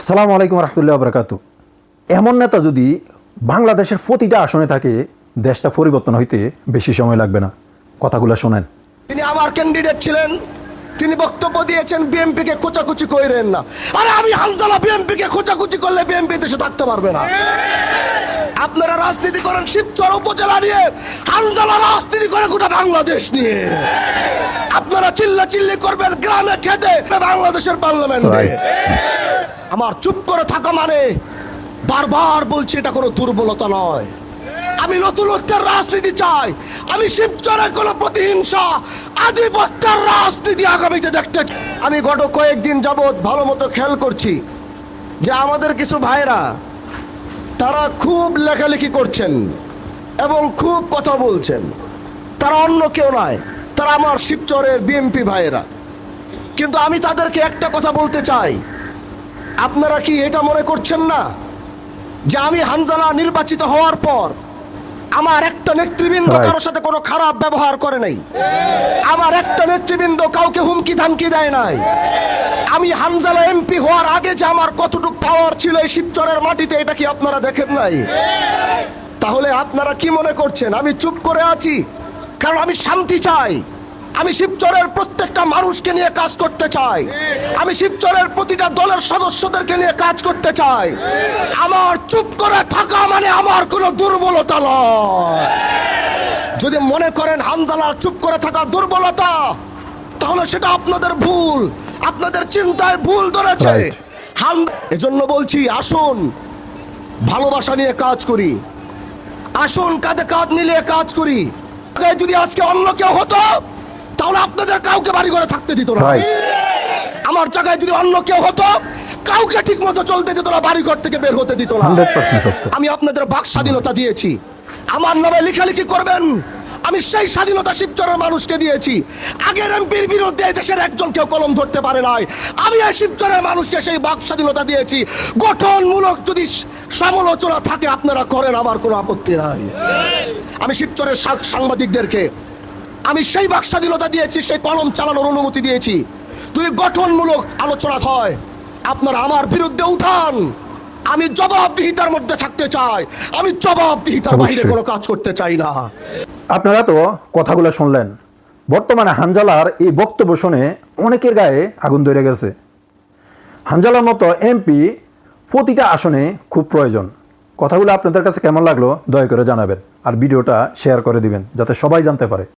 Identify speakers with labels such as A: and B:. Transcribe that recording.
A: আসসালামু আলাইকুম রহমতুল্লাহ বরকাতু। এমন নেতা যদি বাংলাদেশের প্রতিটা আসনে থাকে, দেশটা পরিবর্তন হইতে বেশি সময় লাগবে না। কথাগুলো শোনেন।
B: তিনি আমার ক্যান্ডিডেট ছিলেন, তিনি বক্তব্য দিয়েছেন বিএনপিকে খোঁচাখুচি কইরেন না। আরে আমি হামজালা বিএনপিকে খোঁচাখুচি করলে বিএনপি দেশে থাকতে পারবে না। আপনারা রাজনীতি করেন শিবচর উপজেলা নিয়ে, হামজালা রাজনীতি করে গোটা বাংলাদেশ নিয়ে। আপনারা চিল্লাচিল্লি করবেন গ্রামে খেতে বাংলাদেশের পার্লামেন্টে। আমার চুপ করে থাকা মানে বারবার বলছি এটা কোনো দুর্বলতা নয়। আমি নতুনত্বের রাজনীতি চাই। আমি শিবচরে কোনো প্রতিহিংসা আধিপত্যের রাজনীতি আগামীতে দেখতে চাই। আমি গত কয়েকদিন যাবৎ ভালো মতো খেয়াল করছি যে আমাদের কিছু ভাইরা তারা খুব লেখালেখি করছেন এবং খুব কথা বলছেন। তারা অন্য কেউ নয়, তারা আমার শিবচরের বিএমপি ভাইয়েরা। কিন্তু আমি তাদেরকে একটা কথা বলতে চাই, আপনারা কি এটা মনে করছেন না যে আমি হামজালা নির্বাচিত হওয়ার পর আমার একটা নেতৃবৃন্দ কারোর সাথে কোনো খারাপ ব্যবহার করে নাই? আমার একটা নেতৃবৃন্দ কাউকে হুমকি ধামকি দেয় নাই। আমি হামজালা এমপি হওয়ার আগে যে আমার কতটুকু পাওয়ার ছিল এই শিবচরের মাটিতে, এটা কি আপনারা দেখেন নাই? তাহলে আপনারা কি মনে করছেন আমি চুপ করে আছি? কারণ আমি শান্তি চাই। আমি শিবচরের প্রত্যেকটা মানুষকে নিয়ে কাজ করতে চাই। আমি শিবচরের প্রতিটা দলের সদস্যদেরকে নিয়ে কাজ করতে চাই। আমার চুপ করে থাকা মানে আমার কোনো দুর্বলতা নয়। যদি মনে করেন হামজালার চুপ করে থাকা দুর্বলতা, তাহলে সেটা আপনাদের ভুল, আপনাদের চিন্তায় ভুল ধরেছে। এজন্য বলছি, আসুন ভালোবাসা নিয়ে কাজ করি, আসুন কাঁধে কাঁধ মিলিয়ে কাজ করি। যদি আজকে অন্য কেউ হতো তাহলে আপনাদের কাউকে বাড়ি ঘরে থাকতে দিত না। আমার জায়গায় যদি অন্য কেউ হতো কাউকে ঠিক মতো চলতে দিত না, বাড়ি ঘর থেকে বের হতে দিত না।
A: 100% সত্য।
B: আমি আপনাদের বাক স্বাধীনতা দিয়েছি, আমার নামে লেখালেখি করবেন। আমি সেই স্বাধীনতা শিবচরের মানুষকে দিয়েছি। আগের এমপির বিরুদ্ধে দেশের একজন কেউ কলম ধরতে পারে নাই। আমি এই শিবচরের মানুষকে সেই বাক স্বাধীনতা দিয়েছি। গঠনমূলক যদি সমালোচনা থাকে আপনারা করেন, আমার কোনো আপত্তি নাই। আমি শিবচরের সাংবাদিকদেরকে আমি সেই বাক স্বাধীনতা দিয়েছি, সেই কলম চালানোর অনুমতি দিয়েছি। যদি গঠনমূলক আলোচনা হয় আপনারা আমার বিরুদ্ধে উঠান। আমি জবাবদিহিতার মধ্যে থাকতে চাই, আমি জবাবদিহিতার বাইরে কোনো কাজ করতে চাই না।
A: আপনারা তো কথাগুলো শুনলেন। বর্তমানে হামজালার এই বক্তব্য শুনে অনেকের গায়ে আগুন ধরে গেছে। হামজালার মতো এমপি প্রতিটা আসনে খুব প্রয়োজন। কথাগুলো আপনাদের কাছে কেমন লাগলো দয়া করে জানাবেন, আর ভিডিওটা শেয়ার করে দিবেন যাতে সবাই জানতে পারে।